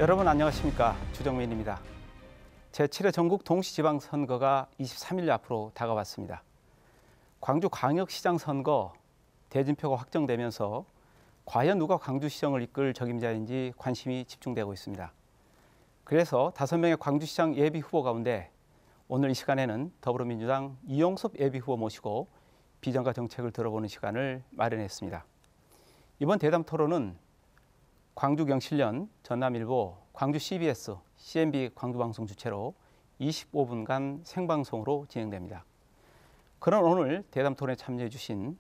여러분 안녕하십니까? 주정민입니다. 제7회 전국 동시지방선거가 23일 앞으로 다가왔습니다. 광주광역시장 선거 대진표가 확정되면서 과연 누가 광주시정을 이끌 적임자인지 관심이 집중되고 있습니다. 그래서 5명의 광주시장 예비후보 가운데 오늘 이 시간에는 더불어민주당 이용섭 예비후보 모시고 비전과 정책을 들어보는 시간을 마련했습니다. 이번 대담 토론은 광주경실련, 전남일보, 광주 CBS, CNB 광주방송 주최로 25분간 생방송으로 진행됩니다. 그럼 오늘 대담 토론에 참여해 주신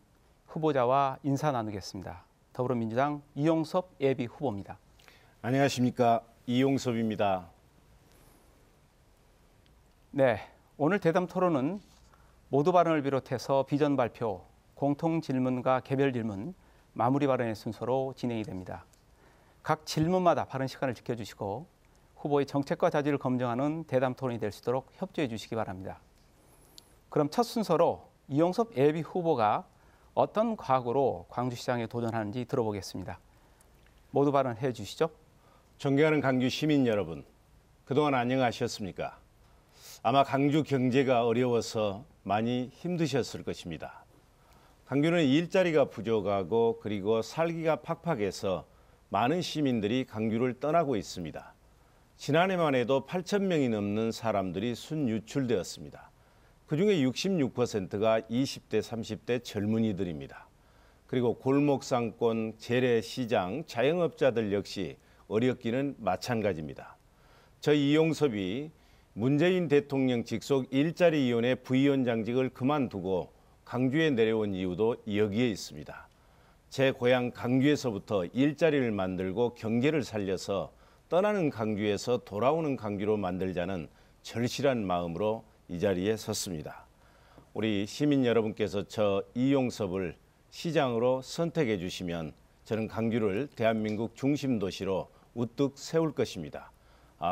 후보자와 인사 나누겠습니다. 더불어민주당 이용섭 예비 후보입니다. 안녕하십니까, 이용섭입니다. 네, 오늘 대담 토론은 모두 발언을 비롯해서 비전 발표, 공통 질문과 개별 질문, 마무리 발언의 순서로 진행이 됩니다. 각 질문마다 발언 시간을 지켜주시고 후보의 정책과 자질을 검증하는 대담 토론이 될 수 있도록 협조해 주시기 바랍니다. 그럼 첫 순서로 이용섭 예비 후보가 어떤 각오로 광주시장에 도전하는지 들어보겠습니다. 모두 발언해 주시죠. 존경하는 광주 시민 여러분, 그동안 안녕하셨습니까? 아마 광주 경제가 어려워서 많이 힘드셨을 것입니다. 광주는 일자리가 부족하고 그리고 살기가 팍팍해서 많은 시민들이 광주를 떠나고 있습니다. 지난해만 해도 8,000명이 넘는 사람들이 순유출되었습니다. 그중에 66%가 20대, 30대 젊은이들입니다. 그리고 골목상권, 재래시장, 자영업자들 역시 어렵기는 마찬가지입니다. 저 이용섭이 문재인 대통령 직속 일자리위원회 부위원장직을 그만두고 광주에 내려온 이유도 여기에 있습니다. 제 고향 광주에서부터 일자리를 만들고 경제를 살려서 떠나는 광주에서 돌아오는 광주로 만들자는 절실한 마음으로 이 자리에 섰습니다. 우리 시민 여러분께서 저 이용섭을 시장으로 선택해 주시면 저는 광주를 대한민국 중심 도시로 우뚝 세울 것입니다.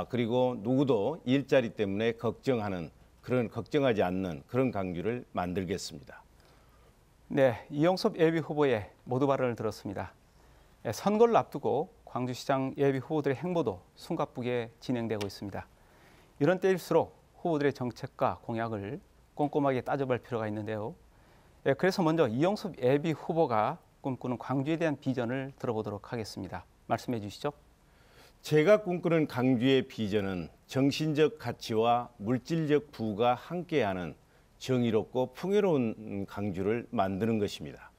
그리고 누구도 일자리 때문에 걱정하지 않는 그런 광주를 만들겠습니다. 네, 이용섭 예비 후보의 모두 발언을 들었습니다. 선거를 앞두고 광주시장 예비 후보들의 행보도 숨가쁘게 진행되고 있습니다. 이런 때일수록 후보들의 정책과 공약을 꼼꼼하게 따져볼 필요가 있는데요. 그래서 먼저 이용섭 예비 후보가 꿈꾸는 광주에 대한 비전을 들어보도록 하겠습니다. 말씀해 주시죠. 제가 꿈꾸는 광주의 비전은 정신적 가치와 물질적 부가 함께하는 정의롭고 풍요로운 광주를 만드는 것입니다.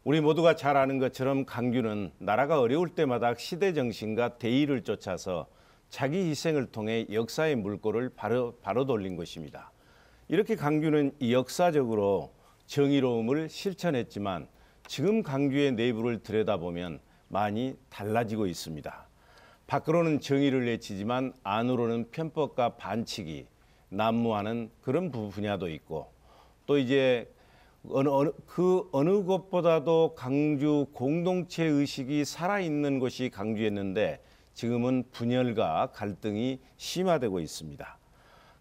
우리 모두가 잘 아는 것처럼 광주는 나라가 어려울 때마다 시대 정신과 대의를 쫓아서 자기 희생을 통해 역사의 물꼬를 바로 돌린 것입니다. 이렇게 광주는 역사적으로 정의로움을 실천했지만 지금 광주의 내부를 들여다보면 많이 달라지고 있습니다. 밖으로는 정의를 외치지만 안으로는 편법과 반칙이 난무하는 그런 분야도 있고, 또 이제 어느 곳보다도 광주 공동체 의식이 살아있는 곳이 광주였는데 지금은 분열과 갈등이 심화되고 있습니다.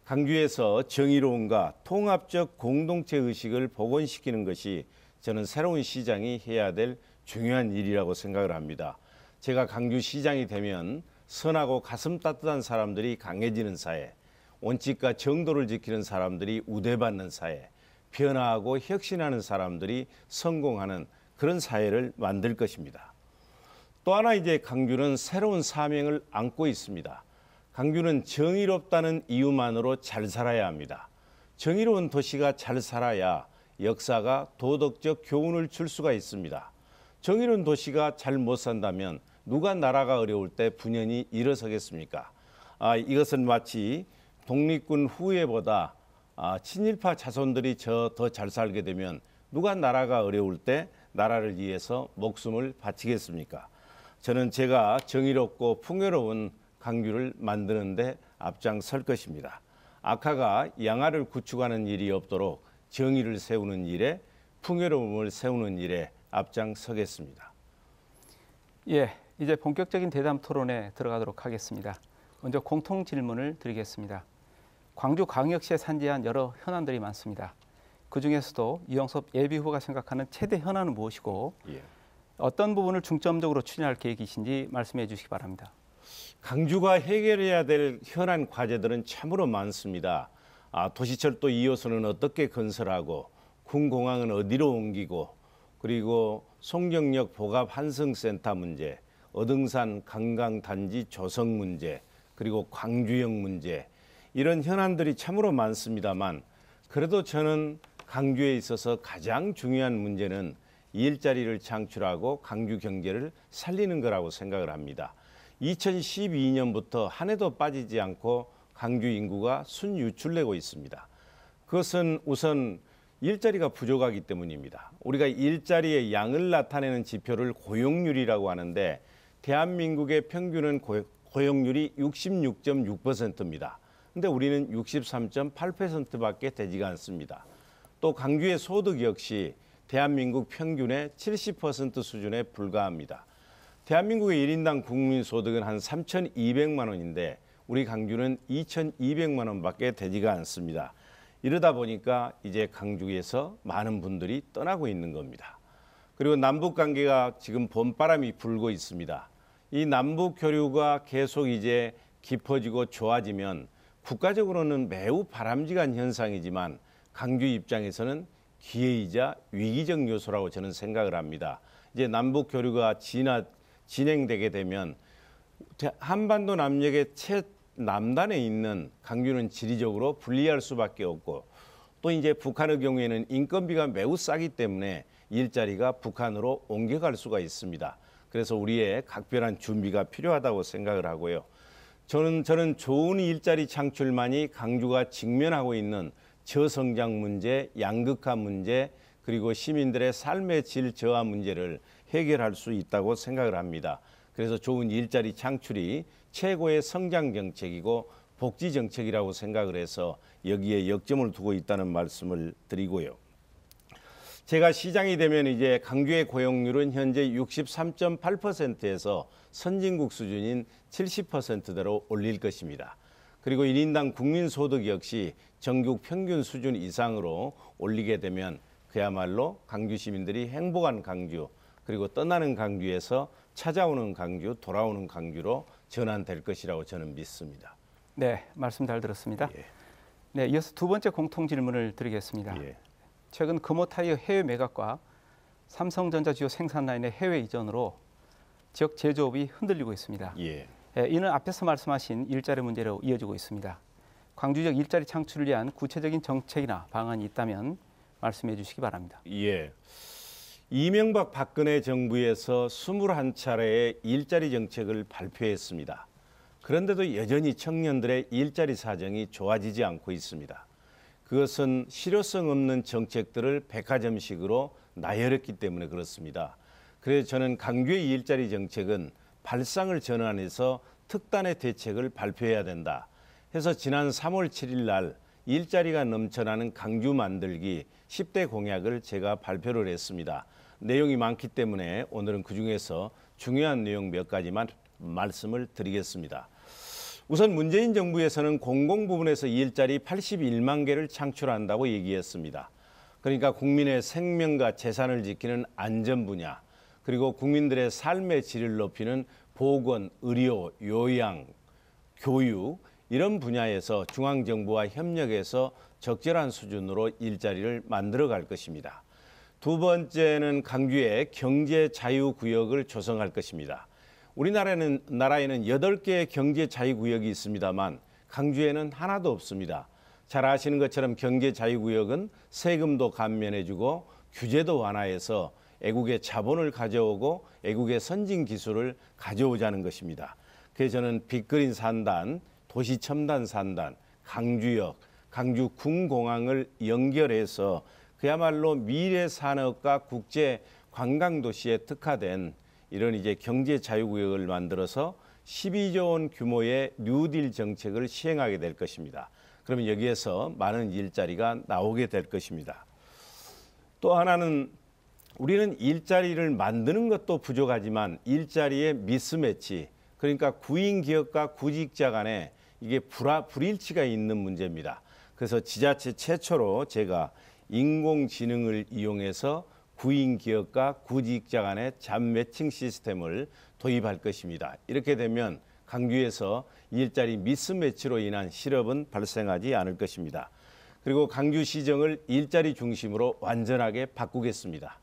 광주에서 정의로움과 통합적 공동체 의식을 복원시키는 것이 저는 새로운 시장이 해야 될 중요한 일이라고 생각을 합니다. 제가 광주시장이 되면 선하고 가슴 따뜻한 사람들이 강해지는 사회, 원칙과 정도를 지키는 사람들이 우대받는 사회, 변화하고 혁신하는 사람들이 성공하는 그런 사회를 만들 것입니다. 또 하나 이제 광주는 새로운 사명을 안고 있습니다. 광주는 정의롭다는 이유만으로 잘 살아야 합니다. 정의로운 도시가 잘 살아야 역사가 도덕적 교훈을 줄 수가 있습니다. 정의로운 도시가 잘 못 산다면 누가 나라가 어려울 때 분연히 일어서겠습니까? 이것은 마치 독립군 후예보다 친일파 자손들이 더 잘 살게 되면 누가 나라가 어려울 때 나라를 위해서 목숨을 바치겠습니까? 저는 제가 정의롭고 풍요로운 광주를 만드는 데 앞장설 것입니다. 악화가 양화를 구축하는 일이 없도록 정의를 세우는 일에, 풍요로움을 세우는 일에 앞장서겠습니다. 예, 이제 본격적인 대담 토론에 들어가도록 하겠습니다. 먼저 공통 질문을 드리겠습니다. 광주광역시에 산재한 여러 현안들이 많습니다. 그중에서도 이용섭 예비후보가 생각하는 최대 현안은 무엇이고 어떤 부분을 중점적으로 추진할 계획이신지 말씀해 주시기 바랍니다. 강주가 해결해야 될 현안 과제들은 참으로 많습니다. 도시철도 2호선은 어떻게 건설하고 군공항은 어디로 옮기고 그리고 송정역 복합 환승센터 문제, 어등산 관광단지 조성 문제, 그리고 광주역 문제 이런 현안들이 참으로 많습니다만 그래도 저는 강주에 있어서 가장 중요한 문제는 일자리를 창출하고 강주 경제를 살리는 거라고 생각을 합니다. 2012년부터 한 해도 빠지지 않고 강주 인구가 순유출되고 있습니다. 그것은 우선 일자리가 부족하기 때문입니다. 우리가 일자리의 양을 나타내는 지표를 고용률이라고 하는데 대한민국의 평균은 고용률이 66.6%입니다. 근데 우리는 63.8%밖에 되지가 않습니다. 또 강주의 소득 역시 대한민국 평균의 70% 수준에 불과합니다. 대한민국의 1인당 국민소득은 한 3,200만 원인데 우리 강주는 2,200만 원밖에 되지가 않습니다. 이러다 보니까 이제 강주에서 많은 분들이 떠나고 있는 겁니다. 그리고 남북관계가 지금 봄바람이 불고 있습니다. 이 남북교류가 계속 이제 깊어지고 좋아지면 국가적으로는 매우 바람직한 현상이지만 강주 입장에서는 기회이자 위기적 요소라고 저는 생각을 합니다. 이제 남북교류가 진행되게 되면 한반도 남녘의 최남단에 있는 강주는 지리적으로 불리할 수밖에 없고 또 이제 북한의 경우에는 인건비가 매우 싸기 때문에 일자리가 북한으로 옮겨갈 수가 있습니다. 그래서 우리의 각별한 준비가 필요하다고 생각을 하고요. 저는 좋은 일자리 창출만이 강주가 직면하고 있는 저성장 문제, 양극화 문제, 그리고 시민들의 삶의 질 저하 문제를 해결할 수 있다고 생각을 합니다. 그래서 좋은 일자리 창출이 최고의 성장 정책이고 복지 정책이라고 생각을 해서 여기에 역점을 두고 있다는 말씀을 드리고요. 제가 시장이 되면 이제 강주의 고용률은 현재 63.8%에서 선진국 수준인 70%대로 올릴 것입니다. 그리고 1인당 국민소득 역시 전국 평균 수준 이상으로 올리게 되면 그야말로 강주 시민들이 행복한 강주 그리고 떠나는 강주에서 찾아오는 강주, 돌아오는 강주로 전환될 것이라고 저는 믿습니다. 네, 말씀 잘 들었습니다. 예. 네, 이어서 두 번째 공통 질문을 드리겠습니다. 예. 최근 금호타이어 해외 매각과 삼성전자 주요 생산 라인의 해외 이전으로 지역 제조업이 흔들리고 있습니다. 예. 이는 앞에서 말씀하신 일자리 문제로 이어지고 있습니다. 광주 지역 일자리 창출을 위한 구체적인 정책이나 방안이 있다면 말씀해 주시기 바랍니다. 예. 이명박 박근혜 정부에서 21차례의 일자리 정책을 발표했습니다. 그런데도 여전히 청년들의 일자리 사정이 좋아지지 않고 있습니다. 그것은 실효성 없는 정책들을 백화점식으로 나열했기 때문에 그렇습니다. 그래서 저는 강주의 일자리 정책은 발상을 전환해서 특단의 대책을 발표해야 된다 해서 지난 3월 7일 날 일자리가 넘쳐나는 강주 만들기 10대 공약을 제가 발표를 했습니다. 내용이 많기 때문에 오늘은 그중에서 중요한 내용 몇 가지만 말씀을 드리겠습니다. 우선 문재인 정부에서는 공공 부문에서 일자리 81만 개를 창출한다고 얘기했습니다. 그러니까 국민의 생명과 재산을 지키는 안전 분야, 그리고 국민들의 삶의 질을 높이는 보건, 의료, 요양, 교육 이런 분야에서 중앙정부와 협력해서 적절한 수준으로 일자리를 만들어갈 것입니다. 두 번째는 강주에 경제자유구역을 조성할 것입니다. 우리나라에는 8개의 경제자유구역이 있습니다만 강주에는 하나도 없습니다. 잘 아시는 것처럼 경제자유구역은 세금도 감면해주고 규제도 완화해서 애국의 자본을 가져오고 애국의 선진 기술을 가져오자는 것입니다. 그래서 저는 빅그린 산단, 도시첨단 산단, 강주역, 강주 군공항을 연결해서 그야말로 미래 산업과 국제 관광도시에 특화된 이런 이제 경제 자유구역을 만들어서 12조 원 규모의 뉴딜 정책을 시행하게 될 것입니다. 그러면 여기에서 많은 일자리가 나오게 될 것입니다. 또 하나는 우리는 일자리를 만드는 것도 부족하지만 일자리의 미스매치, 그러니까 구인 기업과 구직자 간에 이게 불일치가 있는 문제입니다. 그래서 지자체 최초로 제가 인공지능을 이용해서 구인 기업과 구직자 간의 잡 매칭 시스템을 도입할 것입니다. 이렇게 되면 강주에서 일자리 미스매치로 인한 실업은 발생하지 않을 것입니다. 그리고 강주시정을 일자리 중심으로 완전하게 바꾸겠습니다.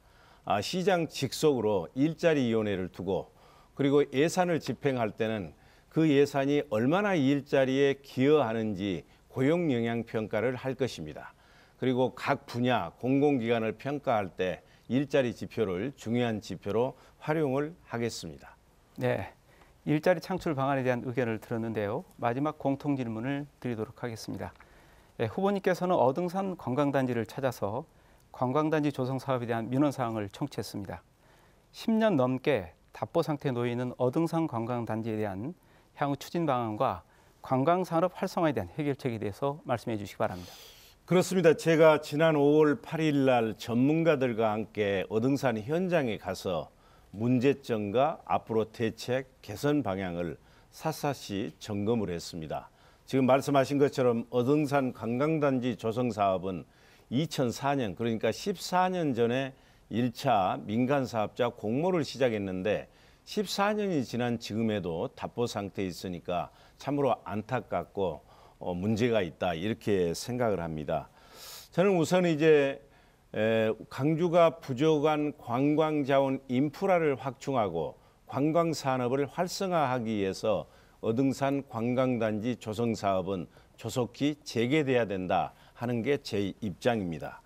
시장 직속으로 일자리위원회를 두고 그리고 예산을 집행할 때는 그 예산이 얼마나 일자리에 기여하는지 고용영향평가를 할 것입니다. 그리고 각 분야 공공기관을 평가할 때 일자리 지표를 중요한 지표로 활용을 하겠습니다. 네, 일자리 창출 방안에 대한 의견을 들었는데요. 마지막 공통 질문을 드리도록 하겠습니다. 네, 후보님께서는 어등산 관광단지를 찾아서 관광단지 조성 사업에 대한 민원사항을 청취했습니다. 10년 넘게 답보 상태에 놓여 있는 어등산 관광단지에 대한 향후 추진 방안과 관광산업 활성화에 대한 해결책에 대해서 말씀해 주시기 바랍니다. 그렇습니다. 제가 지난 5월 8일 날 전문가들과 함께 어등산 현장에 가서 문제점과 앞으로 대책, 개선 방향을 샅샅이 점검을 했습니다. 지금 말씀하신 것처럼 어등산 관광단지 조성 사업은 2004년 그러니까 14년 전에 1차 민간사업자 공모를 시작했는데 14년이 지난 지금에도 답보 상태에 있으니까 참으로 안타깝고 문제가 있다 이렇게 생각을 합니다. 저는 우선 이제 강주가 부족한 관광자원 인프라를 확충하고 관광산업을 활성화하기 위해서 어등산 관광단지 조성 사업은 조속히 재개돼야 된다 하는 게 제 입장입니다.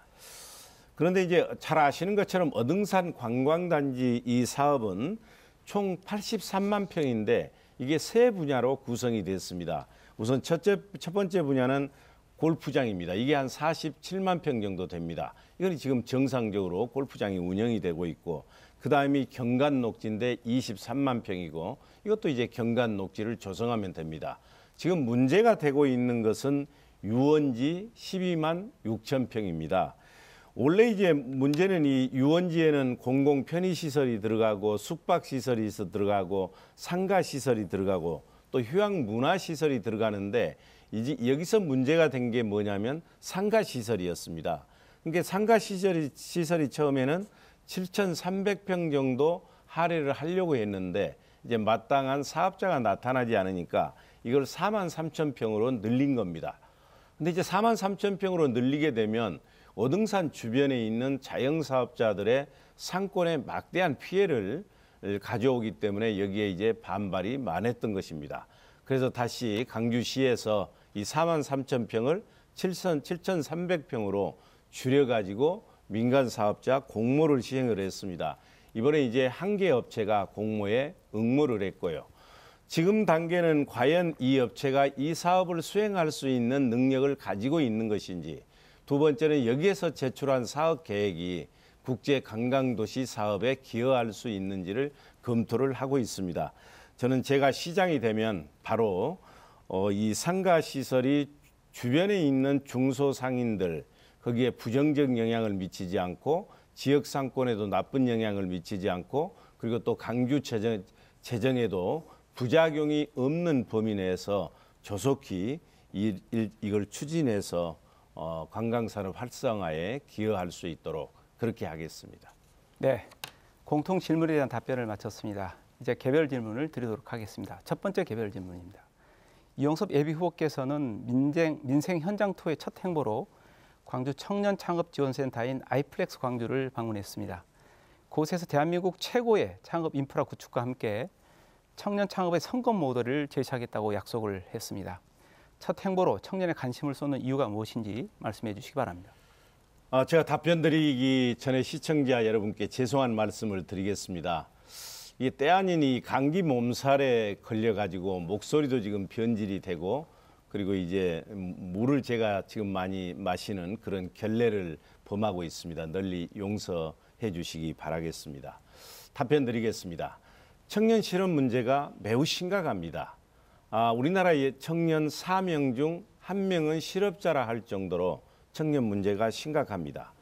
그런데 이제 잘 아시는 것처럼 어등산 관광단지 이 사업은 총 83만 평인데 이게 세 분야로 구성이 됐습니다. 우선 첫 번째 분야는 골프장입니다. 이게 한 47만 평 정도 됩니다. 이건 지금 정상적으로 골프장이 운영이 되고 있고 그 다음이 경관녹지인데 23만 평이고 이것도 이제 경관녹지를 조성하면 됩니다. 지금 문제가 되고 있는 것은 유원지 12만 6천 평입니다. 원래 이제 문제는 이 유원지에는 공공 편의시설이 들어가고 숙박시설이 들어가고 상가시설이 들어가고 또 휴양문화시설이 들어가는데 이제 여기서 문제가 된 게 뭐냐면 상가시설이었습니다. 그러니까 상가시설이 처음에는 7,300평 정도 할애를 하려고 했는데 이제 마땅한 사업자가 나타나지 않으니까 이걸 43,000평으로 늘린 겁니다. 근데 이제 43,000평으로 늘리게 되면 어등산 주변에 있는 자영사업자들의 상권에 막대한 피해를 가져오기 때문에 여기에 이제 반발이 많았던 것입니다. 그래서 다시 강주시에서 이 43,000평을 7,300평으로 줄여가지고 민간사업자 공모를 시행을 했습니다. 이번에 이제 한 개 업체가 공모에 응모를 했고요. 지금 단계는 과연 이 업체가 이 사업을 수행할 수 있는 능력을 가지고 있는 것인지, 두 번째는 여기에서 제출한 사업 계획이 국제 관광도시 사업에 기여할 수 있는지를 검토를 하고 있습니다. 저는 제가 시장이 되면 바로 이 상가시설이 주변에 있는 중소상인들 거기에 부정적 영향을 미치지 않고 지역 상권에도 나쁜 영향을 미치지 않고 그리고 또 강주 재정에도 부작용이 없는 범위 내에서 조속히 이걸 추진해서 관광산업 활성화에 기여할 수 있도록 그렇게 하겠습니다. 네, 공통 질문에 대한 답변을 마쳤습니다. 이제 개별 질문을 드리도록 하겠습니다. 첫 번째 개별 질문입니다. 이용섭 예비후보께서는 민생 현장 투어의 첫 행보로 광주 청년 창업 지원센터인 아이플렉스 광주를 방문했습니다. 그곳에서 대한민국 최고의 창업 인프라 구축과 함께 청년 창업의 성공 모델을 제시하겠다고 약속을 했습니다. 첫 행보로 청년의 관심을 쏟는 이유가 무엇인지 말씀해 주시기 바랍니다. 제가 답변 드리기 전에 시청자 여러분께 죄송한 말씀을 드리겠습니다. 이게 때 아닌 이 감기 몸살에 걸려가지고 목소리도 지금 변질이 되고 그리고 이제 물을 제가 지금 많이 마시는 그런 결례를 범하고 있습니다. 널리 용서해 주시기 바라겠습니다. 답변 드리겠습니다. 청년 실업 문제가 매우 심각합니다. 우리나라의 청년 4명 중 1명은 실업자라 할 정도로 청년 문제가 심각합니다.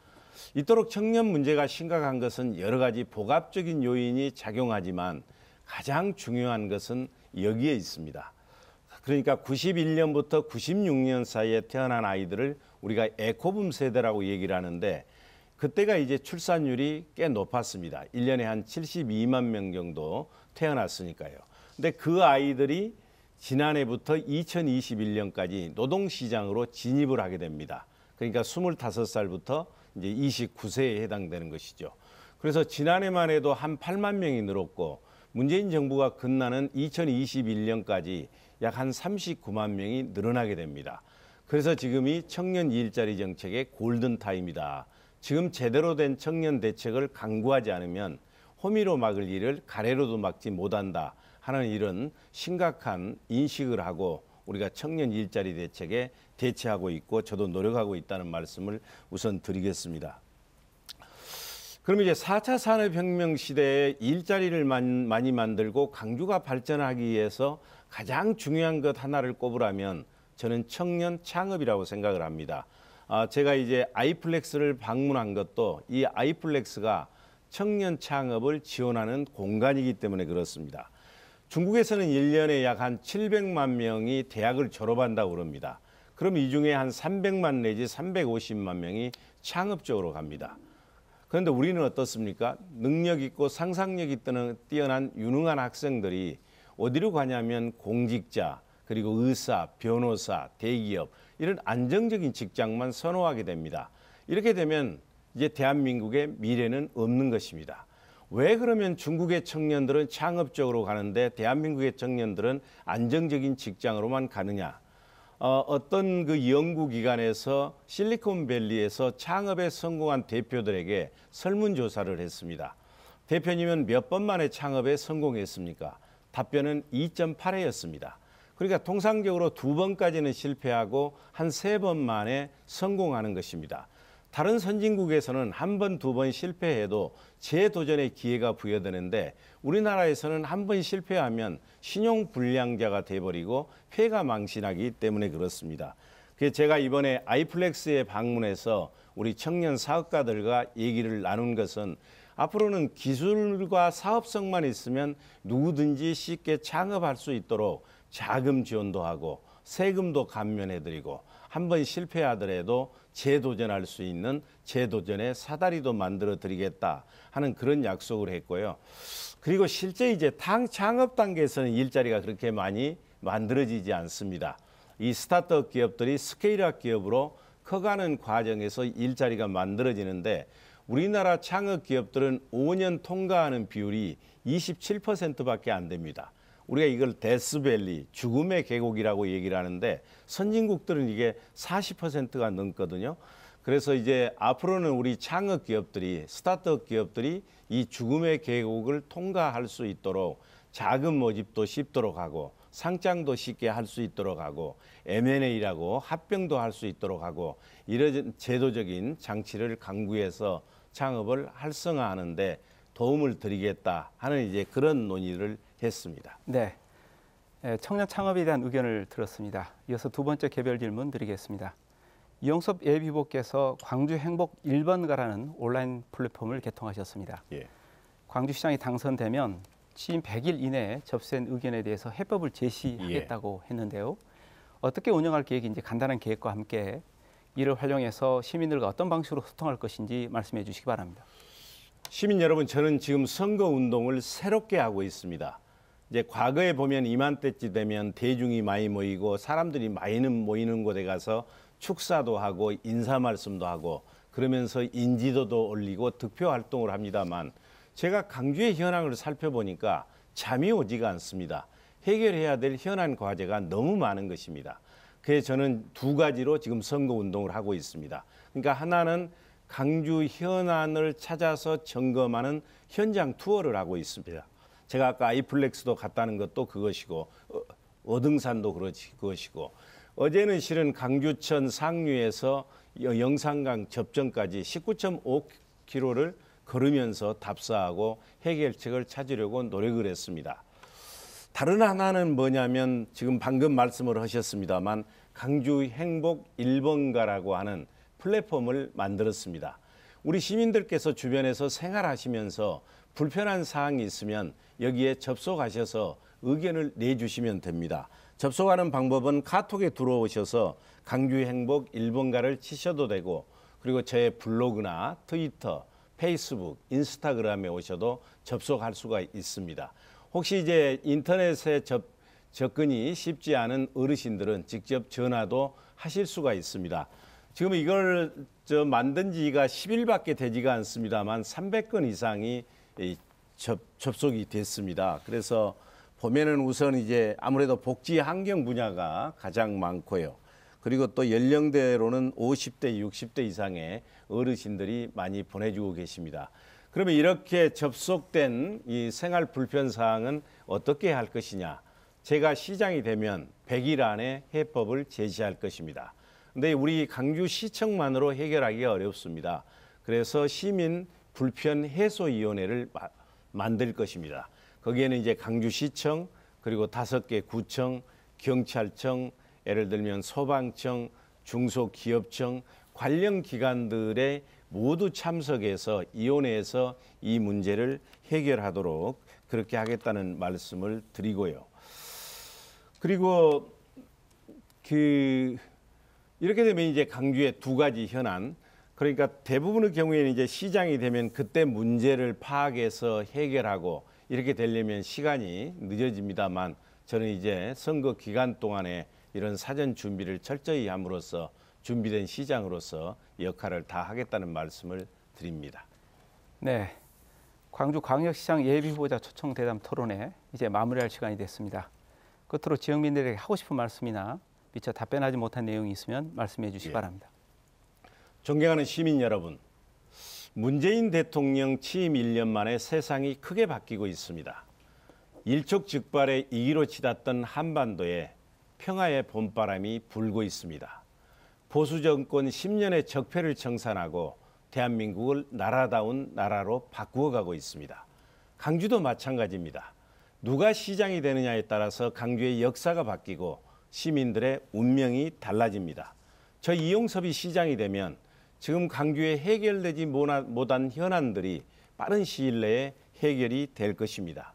이토록 청년 문제가 심각한 것은 여러 가지 복합적인 요인이 작용하지만 가장 중요한 것은 여기에 있습니다. 그러니까 91년부터 96년 사이에 태어난 아이들을 우리가 에코붐 세대라고 얘기를 하는데 그때가 이제 출산율이 꽤 높았습니다. 1년에 한 72만 명 정도 태어났으니까요. 근데 그 아이들이 지난해부터 2021년까지 노동시장으로 진입을 하게 됩니다. 그러니까 25살부터 이제 29세에 해당되는 것이죠. 그래서 지난해만 해도 한 8만 명이 늘었고 문재인 정부가 끝나는 2021년까지 약 한 39만 명이 늘어나게 됩니다. 그래서 지금이 청년 일자리 정책의 골든타임이다. 지금 제대로 된 청년 대책을 강구하지 않으면 호미로 막을 일을 가래로도 막지 못한다 하는 이런 심각한 인식을 하고 우리가 청년 일자리 대책에 대처하고 있고 저도 노력하고 있다는 말씀을 우선 드리겠습니다. 그럼 이제 4차 산업혁명 시대에 일자리를 많이 만들고 강주가 발전하기 위해서 가장 중요한 것 하나를 꼽으라면 저는 청년 창업이라고 생각을 합니다. 제가 이제 아이플렉스를 방문한 것도 이 아이플렉스가 청년 창업을 지원하는 공간이기 때문에 그렇습니다. 중국에서는 1년에 약 한 700만 명이 대학을 졸업한다고 그럽니다. 그럼 이 중에 한 300만 내지 350만 명이 창업 쪽으로 갑니다. 그런데 우리는 어떻습니까? 능력 있고 상상력이 뛰어난 유능한 학생들이 어디로 가냐면 공직자, 그리고 의사, 변호사, 대기업 이런 안정적인 직장만 선호하게 됩니다. 이렇게 되면 이제 대한민국의 미래는 없는 것입니다. 왜 그러면 중국의 청년들은 창업적으로 가는데 대한민국의 청년들은 안정적인 직장으로만 가느냐? 어떤 그 연구기관에서 실리콘밸리에서 창업에 성공한 대표들에게 설문조사를 했습니다. 대표님은 몇 번 만에 창업에 성공했습니까? 답변은 2.8회였습니다. 그러니까 통상적으로 2번까지는 실패하고 한 3번 만에 성공하는 것입니다. 다른 선진국에서는 1번, 2번 실패해도 재도전의 기회가 부여되는데 우리나라에서는 1번 실패하면 신용불량자가 돼버리고 회가 망신하기 때문에 그렇습니다. 그래서 제가 이번에 아이플렉스에 방문해서 우리 청년 사업가들과 얘기를 나눈 것은 앞으로는 기술과 사업성만 있으면 누구든지 쉽게 창업할 수 있도록 자금 지원도 하고 세금도 감면해드리고 한번 실패하더라도 재도전할 수 있는 재도전의 사다리도 만들어 드리겠다 하는 그런 약속을 했고요. 그리고 실제 이제 창업 단계에서는 일자리가 그렇게 많이 만들어지지 않습니다. 이 스타트업 기업들이 스케일업 기업으로 커가는 과정에서 일자리가 만들어지는데 우리나라 창업 기업들은 5년 통과하는 비율이 27%밖에 안 됩니다. 우리가 이걸 데스밸리, 죽음의 계곡이라고 얘기를 하는데 선진국들은 이게 40%가 넘거든요. 그래서 이제 앞으로는 우리 창업 기업들이, 스타트업 기업들이 이 죽음의 계곡을 통과할 수 있도록 자금 모집도 쉽도록 하고 상장도 쉽게 할 수 있도록 하고 M&A라고 합병도 할 수 있도록 하고 이런 제도적인 장치를 강구해서 창업을 활성화하는 데 도움을 드리겠다 하는 이제 그런 논의를 했습니다. 네, 청년 창업에 대한 의견을 들었습니다. 이어서 두 번째 개별 질문 드리겠습니다. 이용섭 예비후보께서 광주 행복 1번가라는 온라인 플랫폼을 개통하셨습니다. 예. 광주시장이 당선되면 취임 100일 이내에 접수된 의견에 대해서 해법을 제시하겠다고 했는데요. 어떻게 운영할 계획인지 간단한 계획과 함께 이를 활용해서 시민들과 어떤 방식으로 소통할 것인지 말씀해 주시기 바랍니다. 시민 여러분, 저는 지금 선거 운동을 새롭게 하고 있습니다. 이제 과거에 보면 이맘때쯤 되면 대중이 많이 모이고 사람들이 많이 모이는 곳에 가서 축사도 하고 인사 말씀도 하고 그러면서 인지도도 올리고 득표 활동을 합니다만 제가 강주의 현황을 살펴보니까 잠이 오지가 않습니다. 해결해야 될 현안 과제가 너무 많은 것입니다. 그래서 저는 두 가지로 지금 선거 운동을 하고 있습니다. 그러니까 하나는 강주 현안을 찾아서 점검하는 현장 투어를 하고 있습니다. 제가 아까 아이플렉스도 갔다는 것도 그것이고 어등산도 그것이고 어제는 실은 강주천 상류에서 영산강 접점까지 19.5km를 걸으면서 답사하고 해결책을 찾으려고 노력을 했습니다. 다른 하나는 뭐냐면 지금 방금 말씀을 하셨습니다만 강주 행복 1번가라고 하는 플랫폼을 만들었습니다. 우리 시민들께서 주변에서 생활하시면서 불편한 사항이 있으면 여기에 접속하셔서 의견을 내주시면 됩니다. 접속하는 방법은 카톡에 들어오셔서 강주 행복 1번가를 치셔도 되고 그리고 제 블로그나 트위터, 페이스북, 인스타그램에 오셔도 접속할 수가 있습니다. 혹시 이제 인터넷에 접근이 쉽지 않은 어르신들은 직접 전화도 하실 수가 있습니다. 지금 이걸 만든 지가 10일밖에 되지가 않습니다만 300건 이상이 접속이 됐습니다. 그래서 보면은 우선 이제 아무래도 복지 환경 분야가 가장 많고요. 그리고 또 연령대로는 50대, 60대 이상의 어르신들이 많이 보내주고 계십니다. 그러면 이렇게 접속된 이 생활 불편 사항은 어떻게 할 것이냐? 제가 시장이 되면 100일 안에 해법을 제시할 것입니다. 근데 우리 강주시청만으로 해결하기가 어렵습니다. 그래서 시민 불편 해소위원회를 만들 것입니다. 거기에는 이제 강주시청, 그리고 5개 구청, 경찰청, 예를 들면 소방청, 중소기업청, 관련 기관들의 모두 참석해서 위원회에서 이 문제를 해결하도록 그렇게 하겠다는 말씀을 드리고요. 그리고 이렇게 되면 이제 강주의 2가지 현안, 그러니까 대부분의 경우에는 이제 시장이 되면 그때 문제를 파악해서 해결하고 이렇게 되려면 시간이 늦어집니다만, 저는 이제 선거 기간 동안에 이런 사전 준비를 철저히 함으로써 준비된 시장으로서 역할을 다 하겠다는 말씀을 드립니다. 네, 광주광역시장 예비후보자 초청 대담 토론회 이제 마무리할 시간이 됐습니다. 끝으로 지역민들에게 하고 싶은 말씀이나 미처 답변하지 못한 내용이 있으면 말씀해 주시기 바랍니다. 존경하는 시민 여러분, 문재인 대통령 취임 1년 만에 세상이 크게 바뀌고 있습니다. 일촉즉발의 이기로 치닫던 한반도에 평화의 봄바람이 불고 있습니다. 보수 정권 10년의 적폐를 청산하고 대한민국을 나라다운 나라로 바꾸어가고 있습니다. 강주도 마찬가지입니다. 누가 시장이 되느냐에 따라서 강주의 역사가 바뀌고 시민들의 운명이 달라집니다. 저 이용섭이 시장이 되면 지금 강주에 해결되지 못한 현안들이 빠른 시일 내에 해결이 될 것입니다.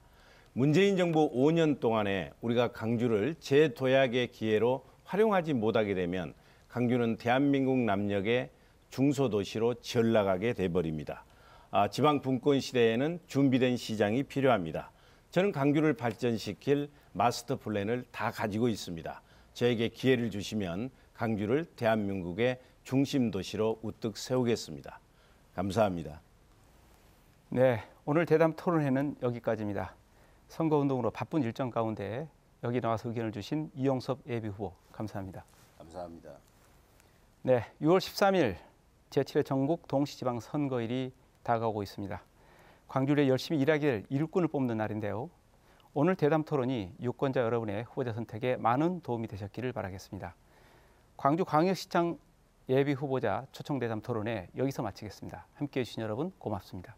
문재인 정부 5년 동안에 우리가 강주를 재도약의 기회로 활용하지 못하게 되면 강주는 대한민국 남녘의 중소도시로 전락하게 돼버립니다. 지방 분권 시대에는 준비된 시장이 필요합니다. 저는 강주를 발전시킬 마스터 플랜을 다 가지고 있습니다. 저에게 기회를 주시면 강주를 대한민국의 중심 도시로 우뚝 세우겠습니다. 감사합니다. 네, 오늘 대담 토론회는 여기까지입니다. 선거운동으로 바쁜 일정 가운데 여기 나와서 의견을 주신 이용섭 예비후보 감사합니다. 감사합니다. 네, 6월 13일 제7회 전국 동시지방 선거일이 다가오고 있습니다. 광주에 열심히 일하게 될 일꾼을 뽑는 날인데요. 오늘 대담 토론이 유권자 여러분의 후보자 선택에 많은 도움이 되셨기를 바라겠습니다. 광주광역시장 예비후보자 초청 대담 토론회 여기서 마치겠습니다. 함께해 주신 여러분 고맙습니다.